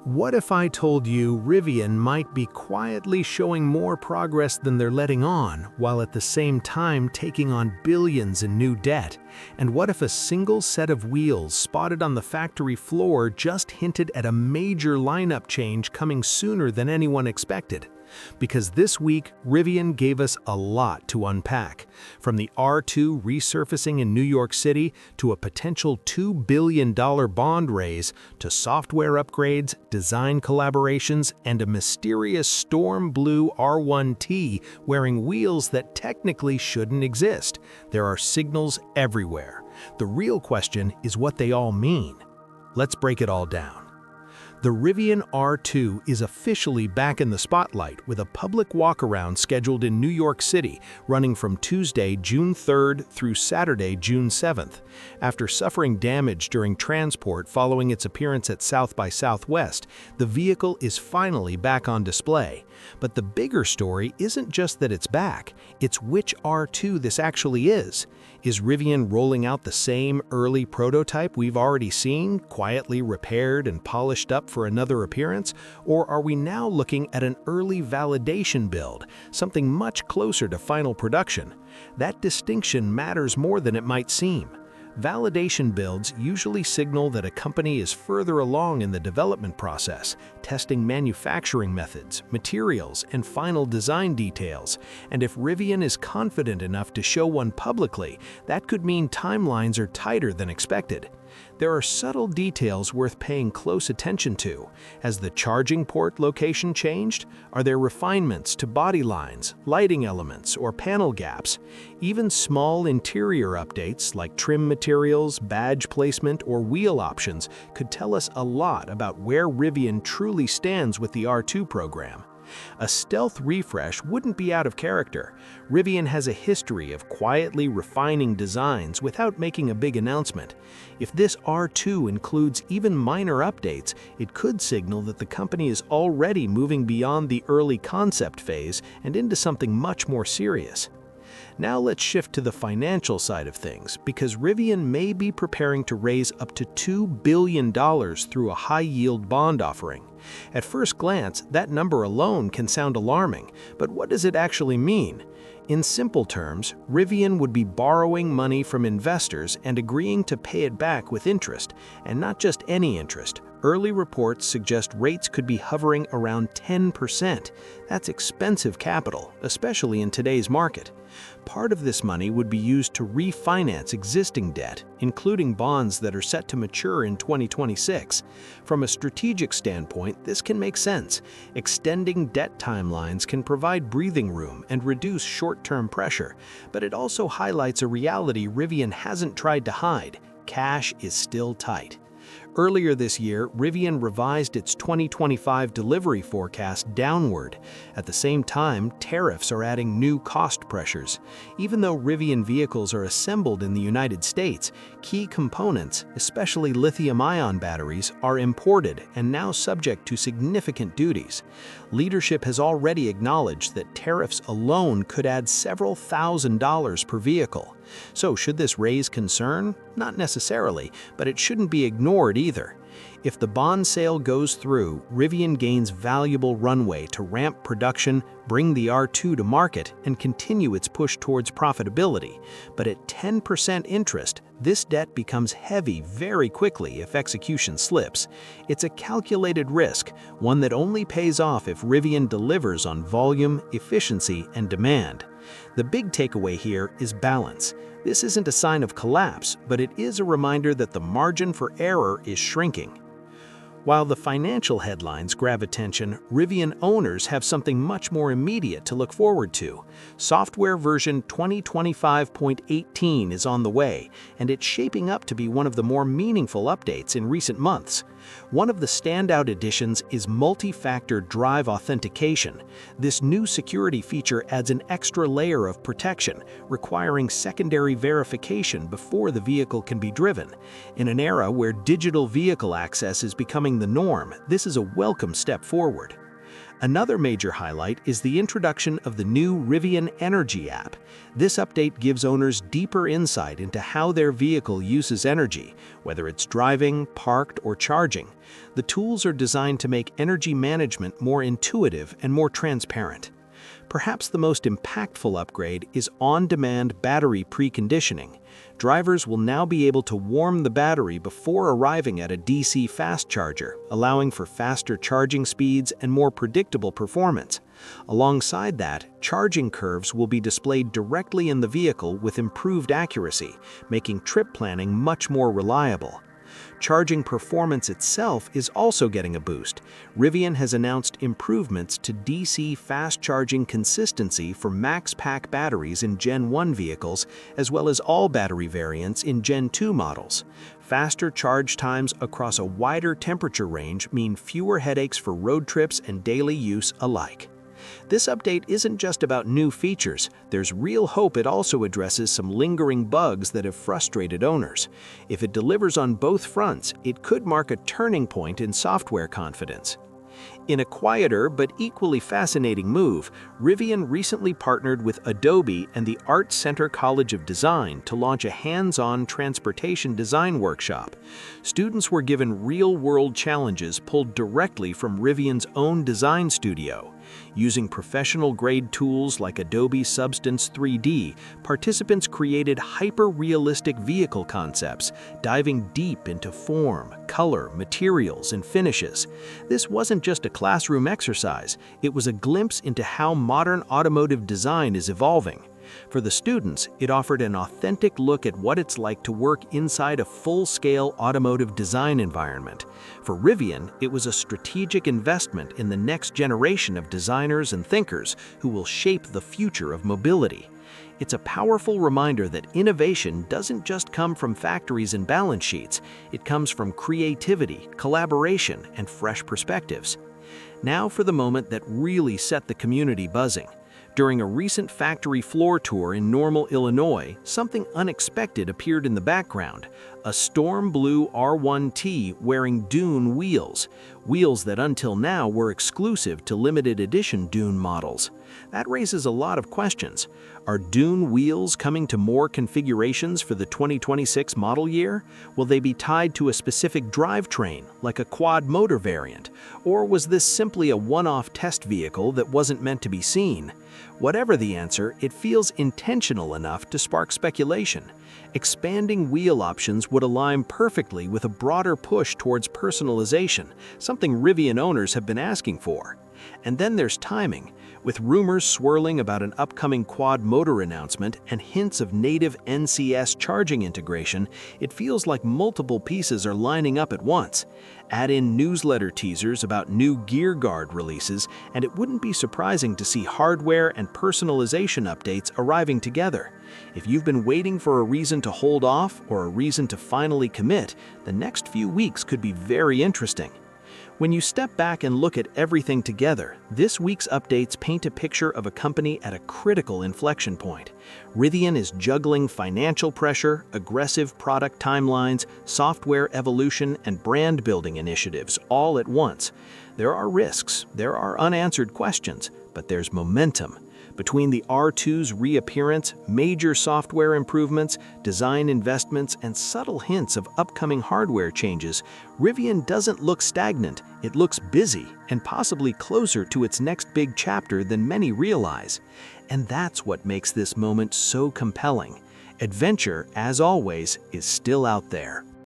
What if I told you Rivian might be quietly showing more progress than they're letting on, while at the same time taking on billions in new debt? And what if a single set of wheels spotted on the factory floor just hinted at a major lineup change coming sooner than anyone expected? Because this week, Rivian gave us a lot to unpack. From the R2 resurfacing in New York City to a potential $2 billion bond raise to software upgrades, design collaborations, and a mysterious storm blue R1T wearing wheels that technically shouldn't exist. There are signals everywhere. The real question is what they all mean. Let's break it all down. The Rivian R2 is officially back in the spotlight with a public walkaround scheduled in New York City, running from Tuesday, June 3rd through Saturday, June 7th. After suffering damage during transport following its appearance at South by Southwest, the vehicle is finally back on display. But the bigger story isn't just that it's back, it's which R2 this actually is. Is Rivian rolling out the same early prototype we've already seen, quietly repaired and polished up for another appearance? Or are we now looking at an early validation build, something much closer to final production? That distinction matters more than it might seem. Validation builds usually signal that a company is further along in the development process, testing manufacturing methods, materials, and final design details. And if Rivian is confident enough to show one publicly, that could mean timelines are tighter than expected. There are subtle details worth paying close attention to. Has the charging port location changed? Are there refinements to body lines, lighting elements, or panel gaps? Even small interior updates like trim materials, badge placement, or wheel options could tell us a lot about where Rivian truly stands with the R2 program. A stealth refresh wouldn't be out of character. Rivian has a history of quietly refining designs without making a big announcement. If this R2 includes even minor updates, it could signal that the company is already moving beyond the early concept phase and into something much more serious. Now let's shift to the financial side of things, because Rivian may be preparing to raise up to $2 billion through a high-yield bond offering. At first glance, that number alone can sound alarming, but what does it actually mean? In simple terms, Rivian would be borrowing money from investors and agreeing to pay it back with interest, and not just any interest. Early reports suggest rates could be hovering around 10%. That's expensive capital, especially in today's market. Part of this money would be used to refinance existing debt, including bonds that are set to mature in 2026. From a strategic standpoint, this can make sense. Extending debt timelines can provide breathing room and reduce short-term pressure, but it also highlights a reality Rivian hasn't tried to hide: cash is still tight. Earlier this year, Rivian revised its 2025 delivery forecast downward. At the same time, tariffs are adding new cost pressures. Even though Rivian vehicles are assembled in the United States, key components, especially lithium-ion batteries, are imported and now subject to significant duties. Leadership has already acknowledged that tariffs alone could add several $1,000s per vehicle. So should this raise concern? Not necessarily, but it shouldn't be ignored either. If the bond sale goes through, Rivian gains valuable runway to ramp production, bring the R2 to market, and continue its push towards profitability. But at 10% interest, this debt becomes heavy very quickly if execution slips. It's a calculated risk, one that only pays off if Rivian delivers on volume, efficiency, and demand. The big takeaway here is balance. This isn't a sign of collapse, but it is a reminder that the margin for error is shrinking. While the financial headlines grab attention, Rivian owners have something much more immediate to look forward to. Software version 2025.18 is on the way, and it's shaping up to be one of the more meaningful updates in recent months. One of the standout additions is multi-factor drive authentication. This new security feature adds an extra layer of protection, requiring secondary verification before the vehicle can be driven. In an era where digital vehicle access is becoming the norm, this is a welcome step forward. Another major highlight is the introduction of the new Rivian Energy app. This update gives owners deeper insight into how their vehicle uses energy, whether it's driving, parked, or charging. The tools are designed to make energy management more intuitive and more transparent. Perhaps the most impactful upgrade is on-demand battery preconditioning. Drivers will now be able to warm the battery before arriving at a DC fast charger, allowing for faster charging speeds and more predictable performance. Alongside that, charging curves will be displayed directly in the vehicle with improved accuracy, making trip planning much more reliable. Charging performance itself is also getting a boost. Rivian has announced improvements to DC fast charging consistency for max pack batteries in Gen 1 vehicles, as well as all battery variants in Gen 2 models. Faster charge times across a wider temperature range mean fewer headaches for road trips and daily use alike. This update isn't just about new features. There's real hope it also addresses some lingering bugs that have frustrated owners. If it delivers on both fronts, it could mark a turning point in software confidence. In a quieter but equally fascinating move, Rivian recently partnered with Adobe and the Art Center College of Design to launch a hands-on transportation design workshop. Students were given real-world challenges pulled directly from Rivian's own design studio. Using professional-grade tools like Adobe Substance 3D, participants created hyper-realistic vehicle concepts, diving deep into form, color, materials, and finishes. This wasn't just a classroom exercise, it was a glimpse into how modern automotive design is evolving. For the students, it offered an authentic look at what it's like to work inside a full-scale automotive design environment. For Rivian, it was a strategic investment in the next generation of designers and thinkers who will shape the future of mobility. It's a powerful reminder that innovation doesn't just come from factories and balance sheets, it comes from creativity, collaboration, and fresh perspectives. Now for the moment that really set the community buzzing. During a recent factory floor tour in Normal, Illinois, something unexpected appeared in the background: a storm blue R1T wearing Dune wheels that until now were exclusive to limited edition Dune models. That raises a lot of questions. Are Dune wheels coming to more configurations for the 2026 model year? Will they be tied to a specific drivetrain, like a quad motor variant? Or was this simply a one-off test vehicle that wasn't meant to be seen? Whatever the answer, it feels intentional enough to spark speculation. Expanding wheel options would align perfectly with a broader push towards personalization, something Rivian owners have been asking for. And then there's timing. With rumors swirling about an upcoming quad motor announcement and hints of native NCS charging integration, it feels like multiple pieces are lining up at once. Add in newsletter teasers about new gear guard releases, and it wouldn't be surprising to see hardware and personalization updates arriving together. If you've been waiting for a reason to hold off or a reason to finally commit, the next few weeks could be very interesting. When you step back and look at everything together, this week's updates paint a picture of a company at a critical inflection point. Rivian is juggling financial pressure, aggressive product timelines, software evolution, and brand building initiatives all at once. There are risks, there are unanswered questions, but there's momentum. Between the R2's reappearance, major software improvements, design investments, and subtle hints of upcoming hardware changes, Rivian doesn't look stagnant, it looks busy and possibly closer to its next big chapter than many realize. And that's what makes this moment so compelling. Adventure, as always, is still out there.